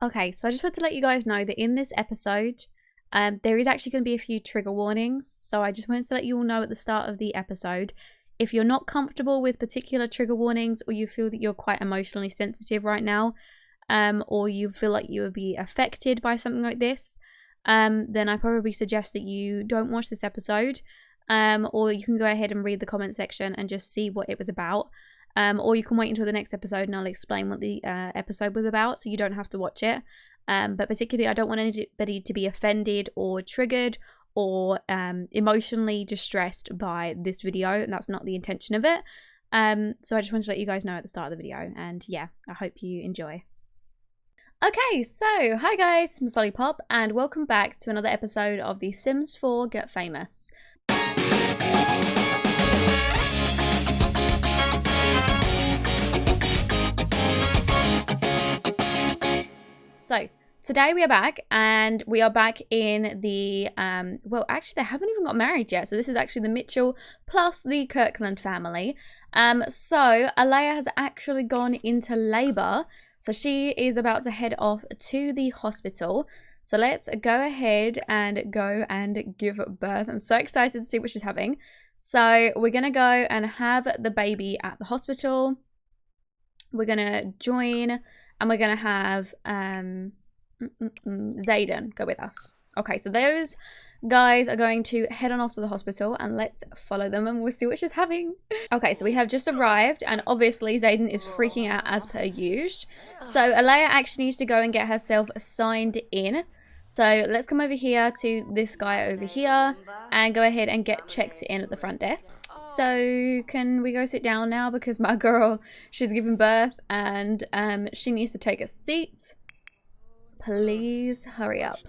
Okay, so I just want to let you guys know that in this episode, there is actually going to be a few trigger warnings. So I just wanted to let you all know at the start of the episode, if you're not comfortable with particular trigger warnings, or you feel that you're quite emotionally sensitive right now, or you feel like you would be affected by something like this, then I probably suggest that you don't watch this episode, or you can go ahead and read the comment section and just see what it was about. Or you can wait until the next episode and I'll explain what the episode was about, so you don't have to watch it. But particularly, I don't want anybody to be offended or triggered or emotionally distressed by this video, and that's not the intention of it. So I just wanted to let you guys know at the start of the video, and yeah, I hope you enjoy. Okay, so hi guys, I'm Lollipop, and welcome back to another episode of The Sims 4 Get Famous. So today we are back, and we are back in the well, actually they haven't even got married yet, so this is actually the Mitchell plus the Kirkland family. So Alea has actually gone into labor, so she is about to head off to the hospital. So let's go ahead and go and give birth. I'm so excited to see what she's having. So we're gonna go and have the baby at the hospital. We're gonna join, and we're going to have Zayden go with us. Okay, so those guys are going to head on off to the hospital, and let's follow them and we'll see what she's having. Okay, so we have just arrived, and obviously Zayden is freaking out as per usual. So Alea actually needs to go and get herself signed in. So let's come over here to this guy over here and go ahead and get checked in at the front desk. So can we go sit down now, because my girl, she's giving birth and she needs to take a seat. Please hurry up.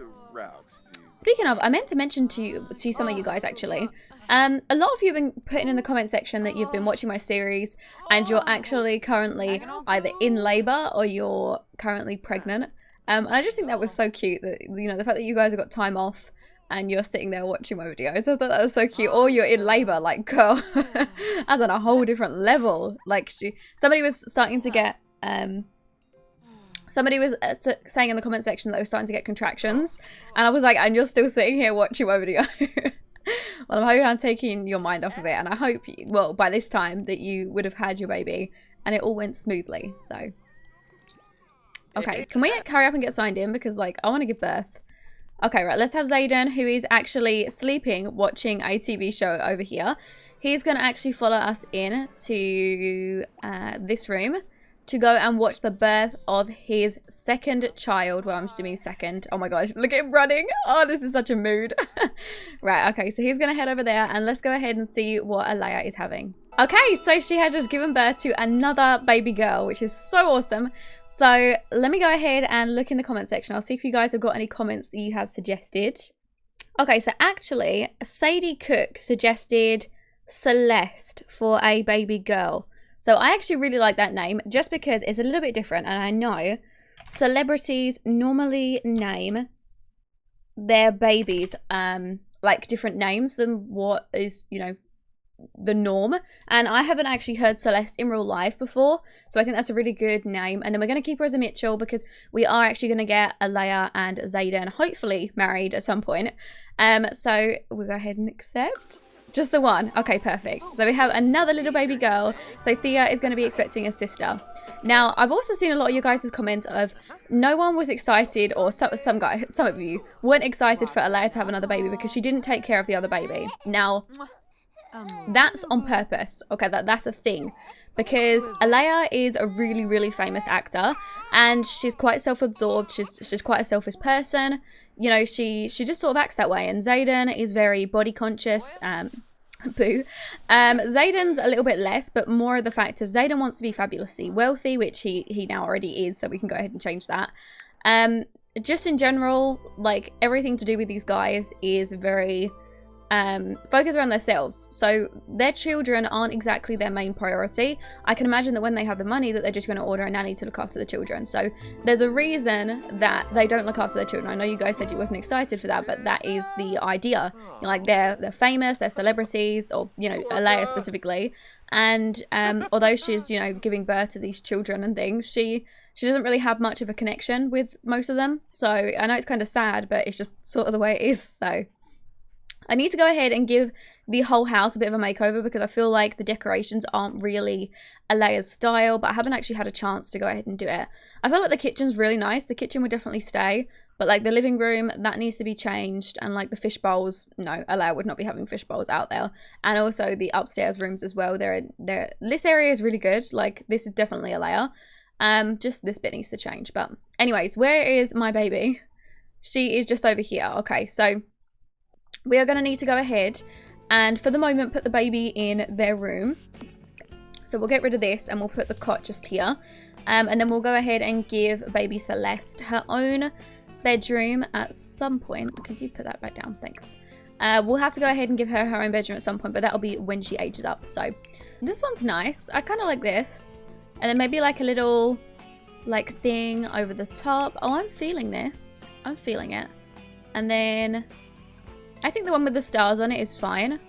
Speaking of, I meant to mention to some of you guys actually, a lot of you have been putting in the comment section that you've been watching my series and you're actually currently either in labor or you're currently pregnant. And I just think that was so cute, that, you know, the fact that you guys have got time off and you're sitting there watching my videos. I thought that was so cute. Or you're in labor, like, girl, that's on a whole different level. Like, somebody was starting to get, somebody was saying in the comment section that they were starting to get contractions, and I was like, and you're still sitting here watching my video. Well, I'm hoping I'm taking your mind off of it, and I hope, well, by this time that you would have had your baby and it all went smoothly. So, okay, can we hurry up and get signed in, because, like, I want to give birth. Okay, right, let's have Zayden, who is actually sleeping, watching a TV show over here. He's going to actually follow us in to this room to go and watch the birth of his second child. Well, I'm assuming second. Oh my gosh, look at him running. Oh, this is such a mood. Right, okay, so he's going to head over there, and let's go ahead and see what Alea is having. Okay, so she has just given birth to another baby girl, which is so awesome. So let me go ahead and look in the comment section. I'll see if you guys have got any comments that you have suggested. Okay, so actually, Sadie Cook suggested Celeste for a baby girl. So I actually really like that name, just because it's a little bit different. And I know celebrities normally name their babies like different names than what is, you know, the norm. And I haven't actually heard Celeste in real life before, so I think that's a really good name. And then we're going to keep her as a Mitchell, because we are actually going to get Alea and Zayden hopefully married at some point. So we'll go ahead and accept. Just the one. Okay, perfect. So we have another little baby girl. So Thea is going to be expecting a sister. Now, I've also seen a lot of you guys' comments of no one was excited, or some of you weren't excited for Alea to have another baby because she didn't take care of the other baby. Now, that's on purpose. Okay, that's a thing, because Alea is a really, really famous actor, and she's quite self-absorbed. She's quite a selfish person. You know, she just sort of acts that way. And Zayden is very body conscious. Boo. Zayden's a little bit less, but more of the fact of Zayden wants to be fabulously wealthy, which he now already is, so we can go ahead and change that. Just in general, like, everything to do with these guys is very focused around themselves. So their children aren't exactly their main priority. I can imagine that when they have the money that they're just going to order a nanny to look after the children. So there's a reason that they don't look after their children. I know you guys said you wasn't excited for that, but that is the idea. You know, like, they're famous, they're celebrities, or, you know, Alea specifically. And although she's, you know, giving birth to these children and things, she she doesn't really have much of a connection with most of them. So I know it's kind of sad, but it's just sort of the way it is. So I need to go ahead and give the whole house a bit of a makeover because I feel like the decorations aren't really Alea's style, but I haven't actually had a chance to go ahead and do it. I feel like the kitchen's really nice. The kitchen would definitely stay, but like the living room, that needs to be changed. And like the fish bowls, no, Alea would not be having fish bowls out there. And also the upstairs rooms as well. This area is really good. Like this is definitely Alea. Just this bit needs to change. But anyways, where is my baby? She is just over here. Okay, so we are going to need to go ahead and for the moment put the baby in their room. So we'll get rid of this and we'll put the cot just here. And then we'll go ahead and give baby Celeste her own bedroom at some point. Could you put that back down? Thanks. We'll have to go ahead and give her her own bedroom at some point, but that'll be when she ages up. So this one's nice. I kind of like this. And then maybe like a little like thing over the top. Oh, I'm feeling this. I'm feeling it. And then I think the one with the stars on it is fine.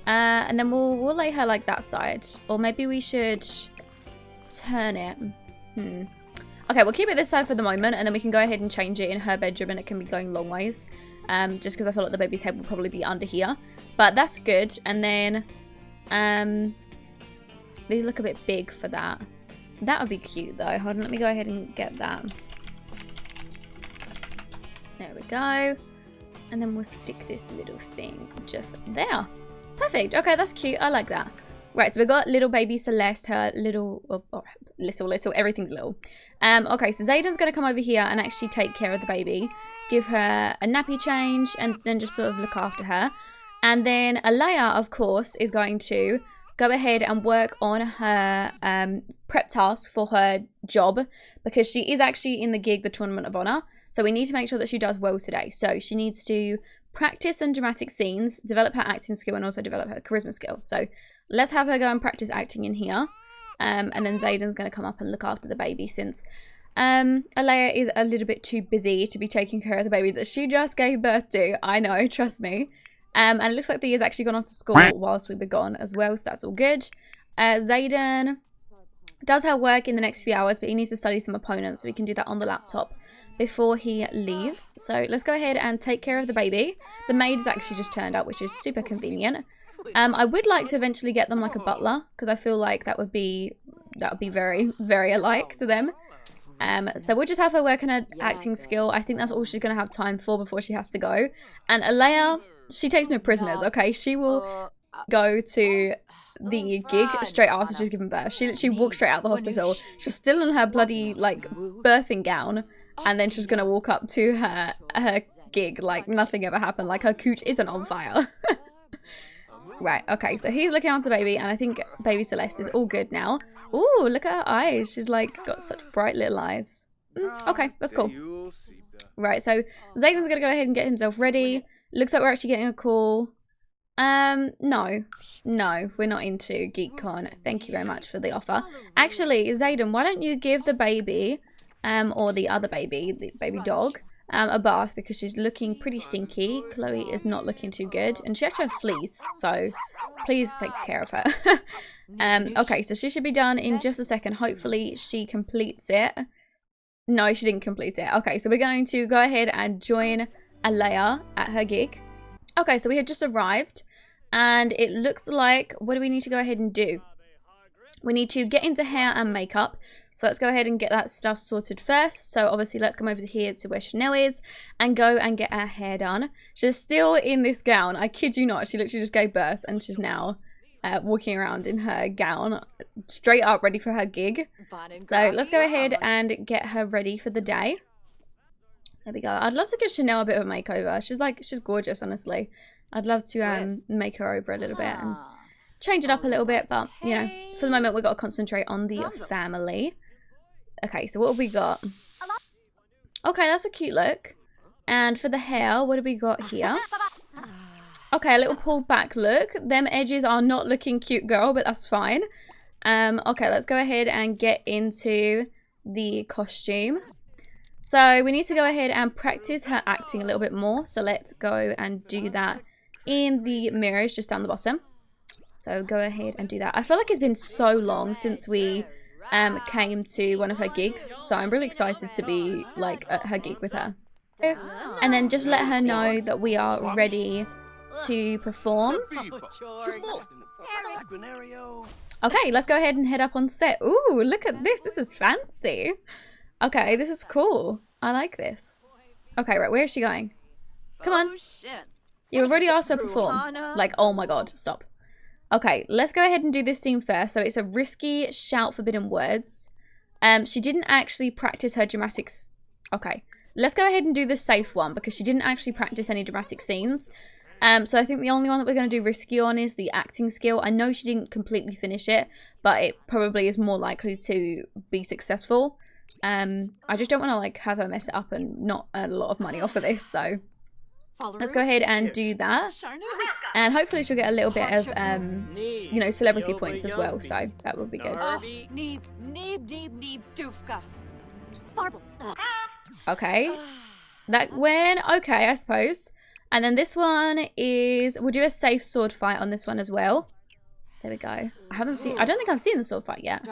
And then we'll lay her like that side. Or maybe we should turn it. Okay, we'll keep it this side for the moment. And then we can go ahead and change it in her bedroom. And it can be going long ways. Just because I feel like the baby's head will probably be under here. But that's good. And then these look a bit big for that. That would be cute though. Hold on, let me go ahead and get that. There we go. And then we'll stick this little thing just there. Perfect. Okay, that's cute. I like that. Right, so we've got little baby Celeste, her little, little, everything's little. Okay, so Zayden's going to come over here and actually take care of the baby. Give her a nappy change and then just sort of look after her. And then Alea, of course, is going to go ahead and work on her prep task for her job. Because she is actually in the gig, the Tournament of Honor. So we need to make sure that she does well today. So she needs to practice some dramatic scenes, develop her acting skill, and also develop her charisma skill. So let's have her go and practice acting in here. And then Zayden's going to come up and look after the baby since Alea is a little bit too busy to be taking care of the baby that she just gave birth to. I know, trust me. And it looks like the year's actually gone off to school whilst we were gone as well, so that's all good. Zayden does have work in the next few hours, but he needs to study some opponents, so we can do that on the laptop before he leaves. So let's go ahead and take care of the baby. The maid has actually just turned up, which is super convenient. I would like to eventually get them like a butler, because I feel like that would be very, very alike to them. So we'll just have her work on her acting skill. I think that's all she's going to have time for before she has to go. And Alea, she takes no prisoners, okay? She will go to the gig straight after she's given birth. She walks straight out the hospital. She's still in her bloody, like, birthing gown. And then she's going to walk up to her gig like nothing ever happened. Like her cooch isn't on fire. Right, okay. So he's looking after the baby. And I think baby Celeste is all good now. Ooh, look at her eyes. She's like got such bright little eyes. Okay, that's cool. Right, so Zayden's going to go ahead and get himself ready. Looks like we're actually getting a call. No, we're not into GeekCon. Thank you very much for the offer. Actually, Zayden, why don't you give the baby, or the other baby, the baby dog, a bath because she's looking pretty stinky. Chloe is not looking too good, and she actually has fleas, so please take care of her. Okay, so she should be done in just a second. Hopefully she completes it. No, she didn't complete it. Okay, so we're going to go ahead and join Alea at her gig. Okay, so we have just arrived, and it looks like, what do we need to go ahead and do? We need to get into hair and makeup. So let's go ahead and get that stuff sorted first. So obviously let's come over here to where Chanel is and go and get our hair done. She's still in this gown. I kid you not. She literally just gave birth and she's now walking around in her gown, straight up ready for her gig. So let's go ahead and get her ready for the day. There we go. I'd love to give Chanel a bit of a makeover. She's gorgeous, honestly. I'd love to make her over a little bit and change it up a little bit. But, you know, for the moment, we've got to concentrate on the family. Okay, so what have we got? Okay, that's a cute look. And for the hair, what have we got here? Okay, a little pulled back look. Them edges are not looking cute, girl, but that's fine. Okay, let's go ahead and get into the costume. So we need to go ahead and practice her acting a little bit more. So let's go and do that in the mirrors just down the bottom. So go ahead and do that. I feel like it's been so long since we came to one of her gigs. So I'm really excited to be like at her gig with her. And then just let her know that we are ready to perform. Okay, let's go ahead and head up on set. Ooh, look at this. This is fancy. Okay, this is cool. I like this. Okay, right, where is she going? Come on. You've already asked her to perform. Like, oh my god, stop. Okay, let's go ahead and do this scene first. So it's a risky shout forbidden words. She didn't actually practice her dramatics. Okay, let's go ahead and do the safe one because she didn't actually practice any dramatic scenes. So I think the only one that we're going to do risky on is the acting skill. I know she didn't completely finish it, but it probably is more likely to be successful. I just don't want to like have her mess it up and not earn a lot of money off of this. So let's go ahead and do that. And hopefully she'll get a little bit of, you know, celebrity points as well. So that would be good. Okay. That went okay, I suppose. And then this one is, we'll do a safe sword fight on this one as well. There we go. I don't think I've seen the sword fight yet.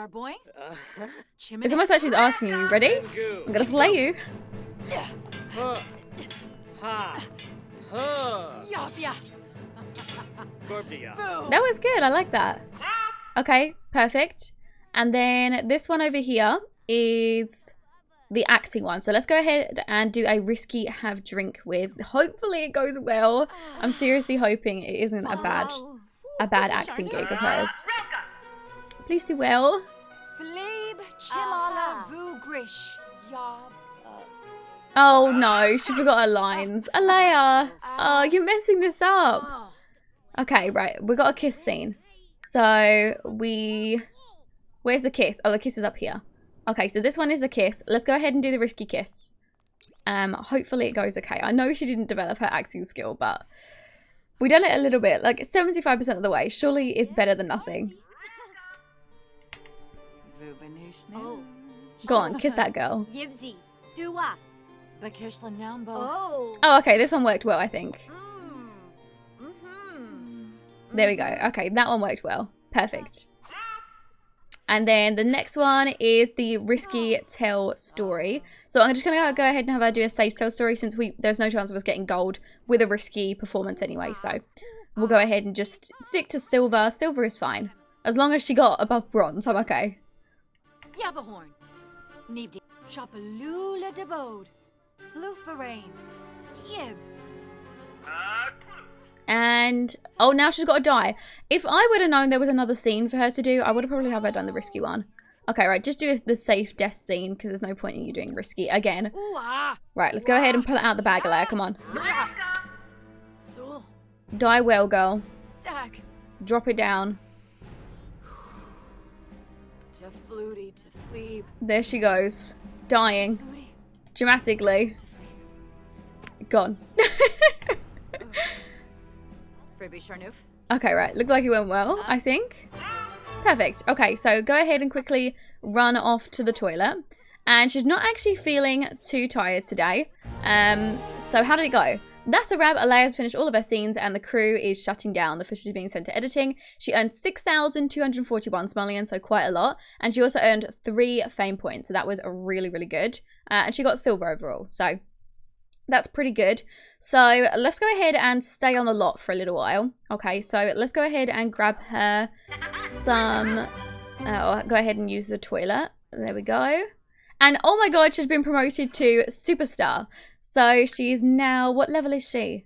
It's almost like she's asking you, ready? I'm gonna slay you. That was good, I like that. Okay, perfect. And then this one over here is the acting one. So let's go ahead and do a risky have drink with. Hopefully it goes well. I'm seriously hoping it isn't a bad acting gig of hers. Please do well. Oh no, she forgot her lines. Alea! Oh, you're messing this up. Okay, right. We got a kiss scene. So where's the kiss? Oh, the kiss is up here. Okay, so this one is a kiss. Let's go ahead and do the risky kiss. Hopefully it goes okay. I know she didn't develop her acting skill, but we done it a little bit. Like 75% of the way. Surely it's better than nothing. Go on, kiss that girl. Oh, okay, this one worked well, I think. There we go. Okay, that one worked well. Perfect. And then the next one is the risky tell story. So I'm just going to go ahead and have her do a safe tell story since there's no chance of us getting gold with a risky performance anyway. So we'll go ahead and just stick to silver. Silver is fine. As long as she got above bronze, I'm okay. And oh, now she's got to die. If I would have known there was another scene for her to do, I would have probably have her done the risky one. Okay, right, just do the safe death scene because there's no point in you doing risky again. Right, let's go ahead and pull it out of the bag, Alea. Come on. Die well, girl. Drop it down. There she goes. Dying. Dramatically. Gone. Okay, right. Looked like it went well, I think. Perfect. Okay, so go ahead and quickly run off to the toilet. And she's not actually feeling too tired today. So how did it go? That's a wrap. Alea's finished all of her scenes and the crew is shutting down. The footage is being sent to editing. She earned 6,241 simoleons, so quite a lot. And she also earned 3 fame points. So that was really, really good. And she got silver overall. So that's pretty good. So let's go ahead and stay on the lot for a little while. Okay, so let's go ahead and grab her some... go ahead and use the toilet. There we go. And oh my god, she's been promoted to superstar. So she's now... What level is she?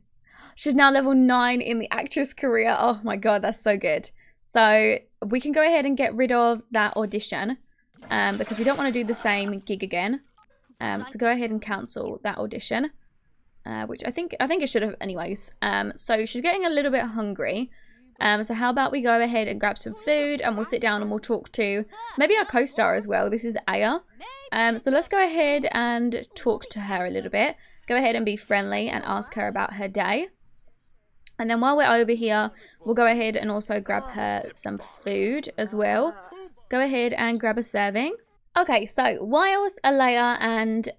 She's now level 9 in the actress career. Oh my god, that's so good. So we can go ahead and get rid of that audition. Because we don't want to do the same gig again. So go ahead and cancel that audition. Which I think it should have anyways. So she's getting a little bit hungry. So how about we go ahead and grab some food and we'll sit down and we'll talk to maybe our co-star as well. This is Aya. So let's go ahead and talk to her a little bit. Go ahead and be friendly and ask her about her day. And then while we're over here, we'll go ahead and also grab her some food as well. Go ahead and grab a serving. Okay, so whilst Alea and,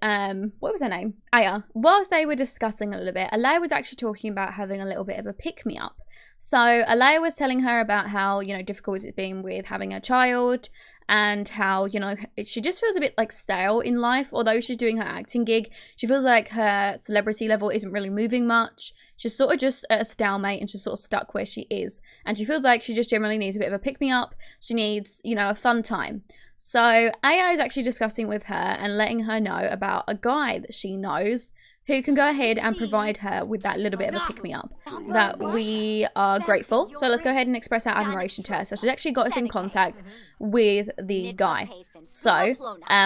what was her name? Aya. Whilst they were discussing a little bit, Alea was actually talking about having a little bit of a pick-me-up. So Alea was telling her about how, you know, difficult it's been with having a child. and how, you know, she just feels a bit like stale in life. Although she's doing her acting gig, she feels like her celebrity level isn't really moving much. She's sort of just at a stalemate and she's sort of stuck where she is. And she feels like she just generally needs a bit of a pick-me-up. She needs, you know, a fun time. So AI is actually discussing with her and letting her know about a guy that she knows who can go ahead and provide her with that little bit of a pick-me-up that we are grateful. So let's go ahead and express our admiration to her. So she's actually got us in contact with the guy. So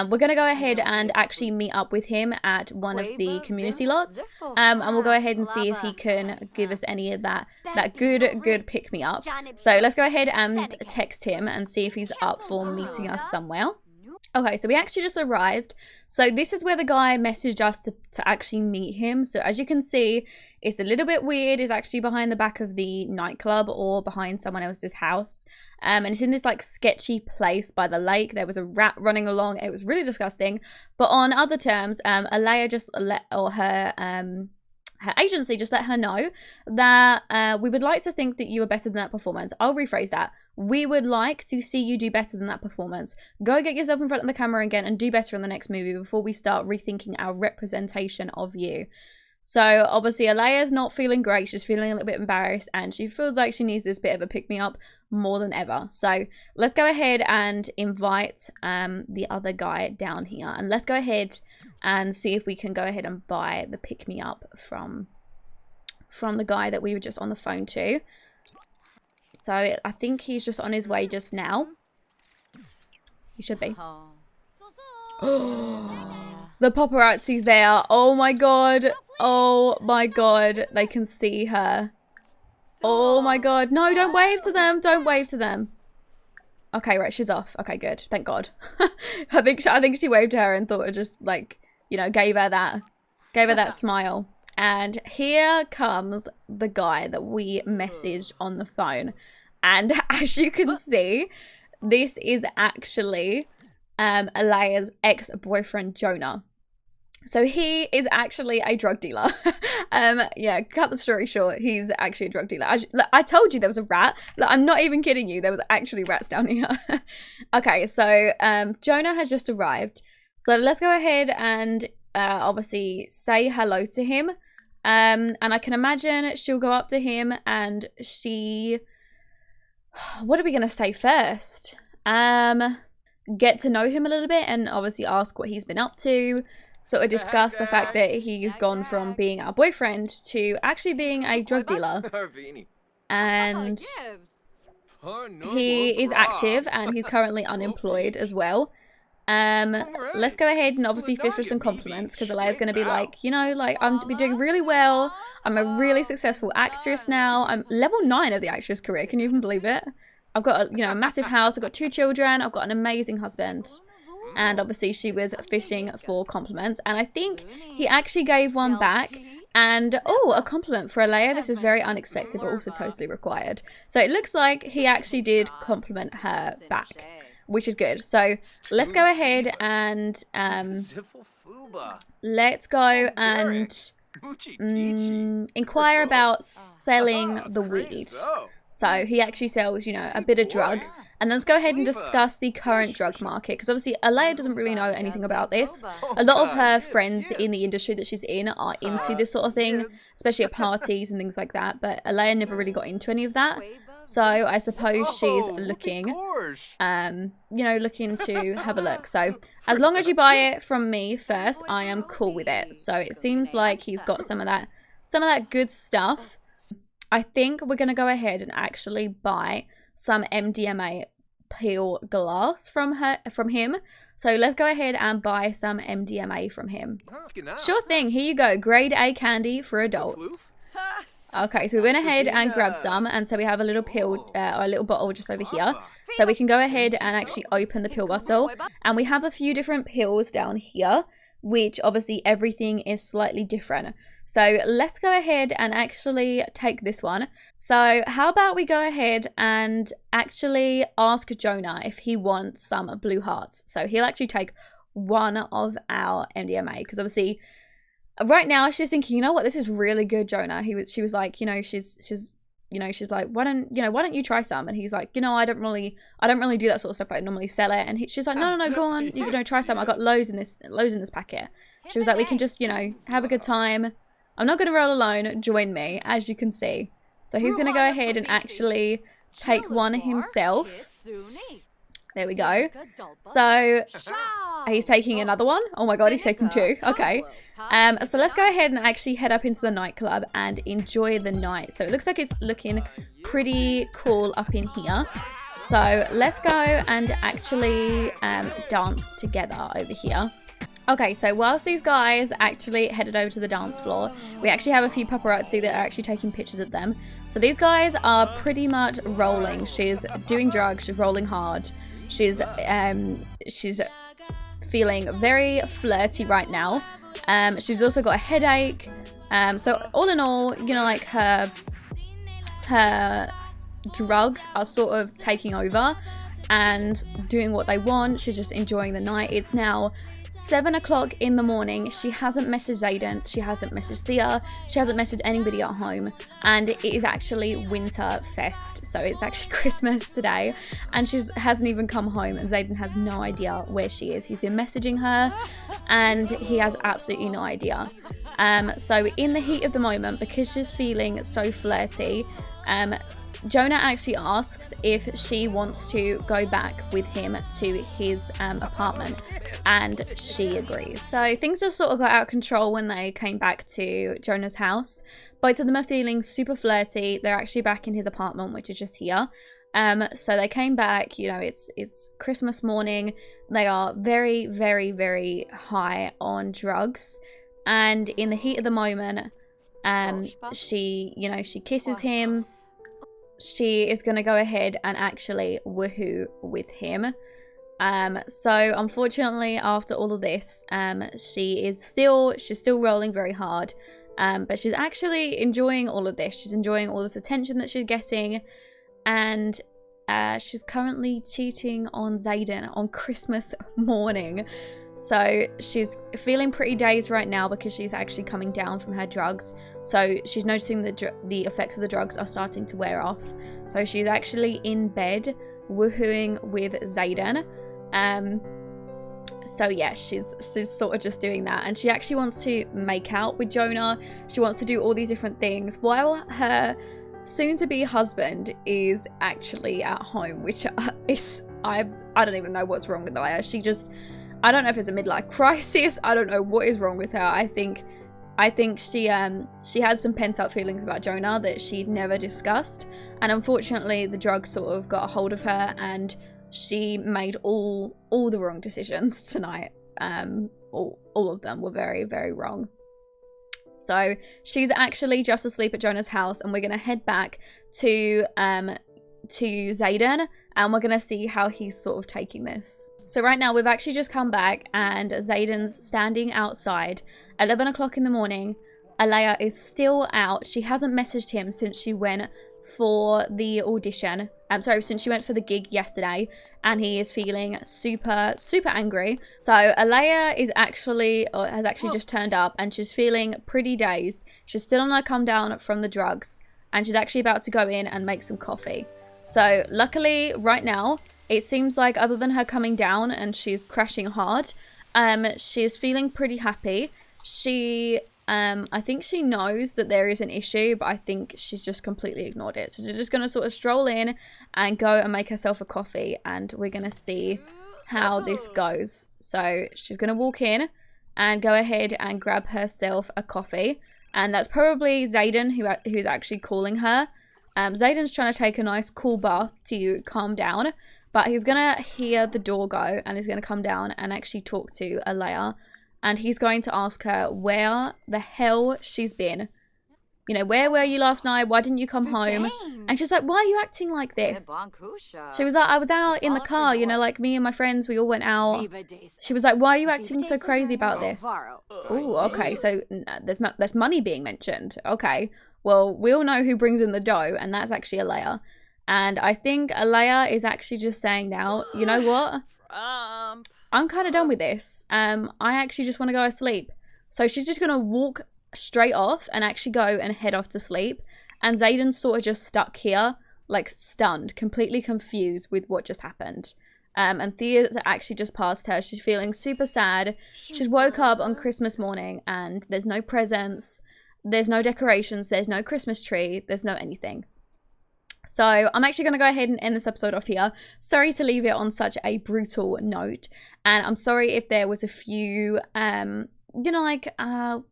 we're going to go ahead and actually meet up with him at one of the community lots. And we'll go ahead and see if he can give us any of that good pick-me-up. So let's go ahead and text him and see if he's up for meeting us somewhere. Okay, so we actually just arrived. So this is where the guy messaged us to actually meet him. So as you can see, it's a little bit weird. It's actually behind the back of the nightclub or behind someone else's house. And it's in this like sketchy place by the lake. There was a rat running along. It was really disgusting. But on other terms, Alea just let, or her agency just let her know that we would like to think that you were better than that performance. I'll rephrase that. We would like to see you do better than that performance. Go get yourself in front of the camera again and do better in the next movie before we start rethinking our representation of you. So obviously Alea's not feeling great. She's feeling a little bit embarrassed and she feels like she needs this bit of a pick-me-up more than ever. So let's go ahead and invite the other guy down here. And let's go ahead and see if we can go ahead and buy the pick-me-up from the guy that we were just on the phone to. So I think he's just on his way just now. He should be. Oh, the paparazzi's there. Oh my god. Oh my god. They can see her. Oh my god. No, don't wave to them. Don't wave to them. Okay, right, she's off. Okay, good. Thank god. I think she waved to her and thought it just like, you know, gave her that smile. And here comes the guy that we messaged on the phone. And as you can see, this is actually Alea's ex-boyfriend, Jonah. So he is actually a drug dealer. Yeah, cut the story short, he's actually a drug dealer. I told you there was a rat. I'm not even kidding you. There was actually rats down here. Okay, so Jonah has just arrived. So let's go ahead and obviously say hello to him. And I can imagine she'll go up to him and what are we going to say first? Get to know him a little bit and obviously ask what he's been up to. Sort of discuss the fact that he's gone from being our boyfriend to actually being a drug dealer. And he is active and he's currently unemployed as well. Let's go ahead and obviously fish for some compliments because Alea's going to be like, you know, like I'm doing really well. I'm a really successful actress now. I'm level 9 of the actress career. Can you even believe it? I've got a massive house. I've got 2 children. I've got an amazing husband. And obviously she was fishing for compliments. And I think he actually gave one back. And, oh, a compliment for Alea. This is very unexpected, but also totally required. So it looks like he actually did compliment her back, which is good. So let's go ahead and let's go and inquire about selling the weed. So he actually sells, you know, a bit of drug. And then let's go ahead and discuss the current drug market. Because obviously Alea doesn't really know anything about this. A lot of her friends in the industry that she's in are into this sort of thing, especially at parties and things like that. But Alea never really got into any of that. So I suppose she's looking, you know, looking to have a look. So as long as you buy it from me first, I am cool with it. So it seems like he's got some of that good stuff. I think we're going to go ahead and actually buy some MDMA peel glass from him. So let's go ahead and buy some MDMA from him. Sure thing. Here you go. Grade A candy for adults. Okay, so we went ahead and grabbed some, and so we have a little pill, or a little bottle just over here. So we can go ahead and actually open the pill bottle, and we have a few different pills down here, which obviously everything is slightly different. So let's go ahead and actually take this one. So how about we go ahead and actually ask Jonah if he wants some blue hearts. So he'll actually take one of our MDMA, because obviously right now she's thinking, you know what, this is really good, Jonah. She was like, you know, she's you know, she's like, why don't you try some? And he's like, you know, I don't really do that sort of stuff. I normally sell it. And she's like, no, go on, you know, try some. I got loads in this packet. She was like, we can just, you know, have a good time. I'm not going to roll alone. Join me, as you can see. So he's going to go ahead and actually take one himself. There we go. So he's taking another one. Oh my god, he's taking two. Okay. So let's go ahead and actually head up into the nightclub and enjoy the night. So it looks like it's looking pretty cool up in here. So let's go and actually dance together over here. Okay, so whilst these guys actually headed over to the dance floor, we actually have a few paparazzi that are actually taking pictures of them. So these guys are pretty much rolling. She's doing drugs, she's rolling hard. She's feeling very flirty right now. She's also got a headache. So all in all, you know, like her drugs are sort of taking over and doing what they want. She's just enjoying the night. It's now 7 o'clock in the morning. She hasn't messaged Zayden, she hasn't messaged Thea, she hasn't messaged anybody at home, and it is actually winter fest, so it's actually Christmas today, and she hasn't even come home, and Zayden has no idea where she is. He's been messaging her and he has absolutely no idea. So in the heat of the moment, because she's feeling so flirty, Jonah actually asks if she wants to go back with him to his apartment, and she agrees. So things just sort of got out of control when they came back to Jonah's house. Both of them are feeling super flirty. They're actually back in his apartment, which is just here. So they came back, you know, it's Christmas morning. They are very, very, very high on drugs, and in the heat of the moment, she kisses him. She is going to go ahead and actually woohoo with him. So unfortunately, after all of this, she's still rolling very hard, but she's actually enjoying all of this. She's enjoying all this attention that she's getting, and she's currently cheating on Zayden on Christmas morning. So she's feeling pretty dazed right now because she's actually coming down from her drugs. So she's noticing the effects of the drugs are starting to wear off. So she's actually in bed woohooing with Zayden. So yeah, she's sort of just doing that, and she actually wants to make out with Jonah. She wants to do all these different things while her soon-to-be husband is actually at home, which is I don't even know what's wrong with Leia. I don't know if it's a midlife crisis. I don't know what is wrong with her. I think she had some pent-up feelings about Jonah that she'd never discussed, and unfortunately the drugs sort of got a hold of her, and she made all the wrong decisions tonight. All of them were very, very wrong. So she's actually just asleep at Jonah's house, and we're gonna head back to Zayden, and we're gonna see how he's sort of taking this. So right now we've actually just come back, and Zayden's standing outside. 11 o'clock in the morning. Alea is still out. She hasn't messaged him since she went for the audition. Since she went for the gig yesterday, and he is feeling super, super angry. So Alea has actually just turned up, and she's feeling pretty dazed. She's still on her come down from the drugs, and she's actually about to go in and make some coffee. So luckily right now, it seems like other than her coming down and she's crashing hard, she's feeling pretty happy. I think she knows that there is an issue, but I think she's just completely ignored it. So she's just going to sort of stroll in and go and make herself a coffee, and we're going to see how this goes. So she's going to walk in and go ahead and grab herself a coffee, and that's probably Zayden who's actually calling her. Zayden's trying to take a nice cool bath to calm down, but he's going to hear the door go, and he's going to come down and actually talk to Alea. And he's going to ask her where the hell she's been. You know, where were you last night? Why didn't you come home? And she's like, why are you acting like this? She was like, I was out in the car, you know, like me and my friends, we all went out. She was like, why are you acting so crazy about this? Oh, okay, so there's money being mentioned. Okay, well, we all know who brings in the dough, and that's actually Alea. And I think Alea is actually just saying now, you know what? I'm kind of done with this. I actually just want to go to sleep. So she's just going to walk straight off and actually go and head off to sleep. and Zayden's sort of just stuck here, like stunned, completely confused with what just happened. And Thea's actually just passed her. She's feeling super sad. She's woke up on Christmas morning and there's no presents, there's no decorations, there's no Christmas tree, there's no anything. So I'm actually going to go ahead and end this episode off here. Sorry to leave it on such a brutal note. And I'm sorry if there was a few, you know, like,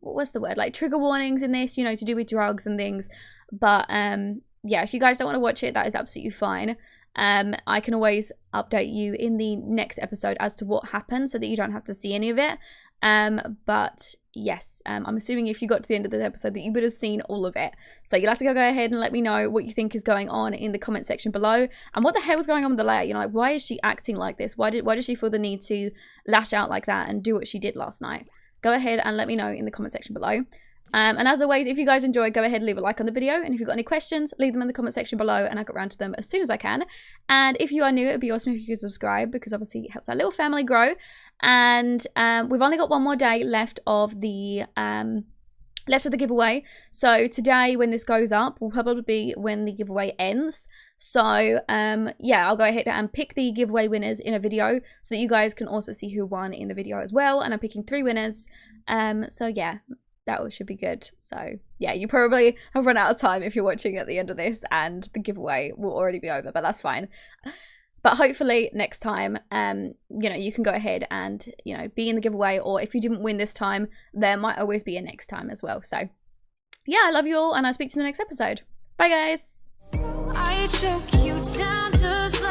what's the word? Like trigger warnings in this, you know, to do with drugs and things. But yeah, if you guys don't want to watch it, that is absolutely fine. I can always update you in the next episode as to what happened so that you don't have to see any of it. But yes, I'm assuming if you got to the end of this episode that you would have seen all of it. So you'll have to go ahead and let me know what you think is going on in the comment section below. And what the hell is going on with the layer? You know, like, why is she acting like this? Why does she feel the need to lash out like that and do what she did last night? Go ahead and let me know in the comment section below. And as always, if you guys enjoyed, go ahead and leave a like on the video. And if you've got any questions, leave them in the comment section below and I'll get around to them as soon as I can. And if you are new, it'd be awesome if you could subscribe because obviously it helps our little family grow. And we've only got one more day left of the giveaway. So today, when this goes up, will probably be when the giveaway ends. So yeah, I'll go ahead and pick the giveaway winners in a video so that you guys can also see who won in the video as well. And I'm picking 3 winners. So yeah, that should be good. So yeah, you probably have run out of time if you're watching at the end of this and the giveaway will already be over, but that's fine. But hopefully next time, you know, you can go ahead and, you know, be in the giveaway, or if you didn't win this time, there might always be a next time as well. So yeah, I love you all and I'll speak to you in the next episode. Bye guys. I choke you down just